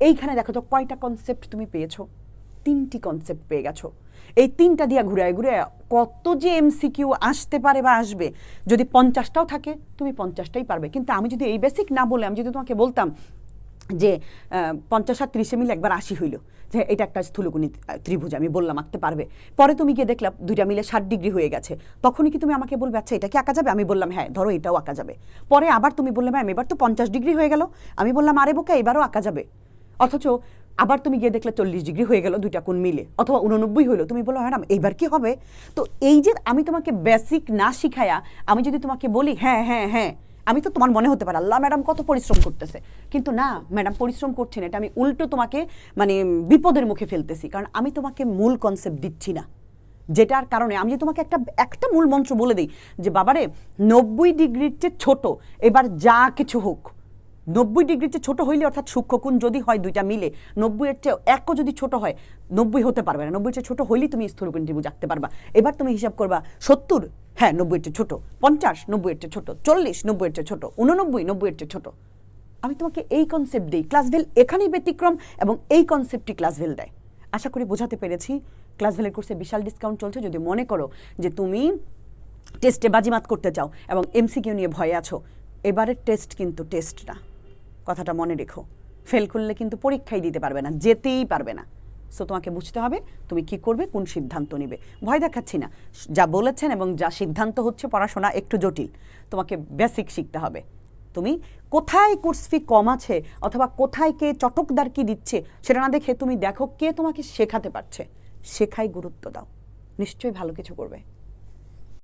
এইখানে দেখো তো কয়টা কনসেপ্ট তুমি পেয়েছো, 3টি কনসেপ্ট পেয়ে গেছো। এই 3টা দিয়া ঘুরায় ঘুরায় কত যে এমসিকিউ আসতে পারে বা আসবে, যদি 50টাও থাকে তুমি 50টাই পারবে। কিন্তু আমি যদি এই বেসিক না বলে আমি যদি তোমাকে বলতাম যে 50 আর 30 মিলে একবার 80 হইল, যে এটা একটা স্থূলকোণী ত্রিভুজ, আমি বললাম আঁকতে পারবে। পরে তুমি গিয়ে দেখলাম দুইটা মিলে 60 ডিগ্রি হয়ে গেছে, তখনই কি তুমি আমাকে বলবে আচ্ছা এটা কি আঁকা যাবে? আমি বললাম হ্যাঁ, ধরো এটাও আঁকা যাবে। পরে আবার তুমি বললে ম্যাম এবার তো 50 ডিগ্রি হয়ে গেল, আমি বললাম আরে বোকা এবারও আঁকা যাবে। অথচ আবার তুমি গিয়ে দেখলে 40 ডিগ্রি হয়ে গেল দুইটা কোণ মিলে, অথবা 89 হইলো, তুমি বলো ম্যাডাম এইবার কি হবে? তো এই যে আমি তোমাকে বেসিক না শিখায়া আমি যদি তোমাকে বলি হ্যাঁ হ্যাঁ হ্যাঁ, আমি তো তোমার মনে হতে পারে আল্লাহ ম্যাডাম কত পরিশ্রম করতেছে, কিন্তু না ম্যাডাম পরিশ্রম করছি না, এটা আমি উল্টো তোমাকে মানে বিপদের মুখে ফেলতেছি, কারণ আমি তোমাকে মূল কনসেপ্ট দিচ্ছি না। যেটার কারণে আমি যে তোমাকে একটা মূল মন্ত্র বলে দিই যে বাবারে 90 ডিগ্রির চেয়ে ছোট এবার যা কিছু হোক, 90 ডিগ্রির চেয়ে ছোট হইলে অর্থাৎ সূক্ষ্মকোণ যদি হয় দুইটা মিলে 90-এর চেয়ে একও যদি ছোট হয়, 90 হতে পারবে না, 90-এর চেয়ে ছোট হইলেই তুমি স্থূলকোণ ত্রিভুজ আঁকতে পারবা। এবার তুমি হিসাব করবা 70 হ্যাঁ 90-এর চেয়ে ছোট, 50 90-এর চেয়ে ছোট, 40 90-এর চেয়ে ছোট, 89 90-এর চেয়ে ছোট। আমি তোমাকে এই কনসেপ্ট দিই, ক্লাসভেল এখানেই ব্যতিক্রম এবং এই কনসেপ্টটি ক্লাসভেল দেয়। আশা করি বোঝাতে পেরেছি। ক্লাসভেলের কোর্সে বিশাল ডিসকাউন্ট চলছে, যদি মনে করো যে তুমি টেস্টে বাজিমাত করতে চাও এবং এমসিকিউ নিয়ে ভয়ে আছো, এবারের টেস্ট কিন্তু টেস্ট না, কথাটা মনে রেখো। ফেল করলে কিন্তু পরীক্ষাই দিতে পারবে না, যেতেই পারবে না। সো তোমাকে বুঝতে হবে তুমি কি করবে, কোন সিদ্ধান্ত নিবে। ভয় দেখাচ্ছি না, যা বলেছেন এবং যা সিদ্ধান্ত হচ্ছে পড়াশোনা একটু জটিল, তোমাকে বেসিক শিখতে হবে। তুমি কোথায় কোর্স ফি কম আছে অথবা কোথায় কে চটকদার কি দিচ্ছে সেটা না দেখে তুমি দেখো কে তোমাকে শেখাতে পারছে, শেখাই গুরুত্ব দাও, নিশ্চয়ই ভালো কিছু করবে।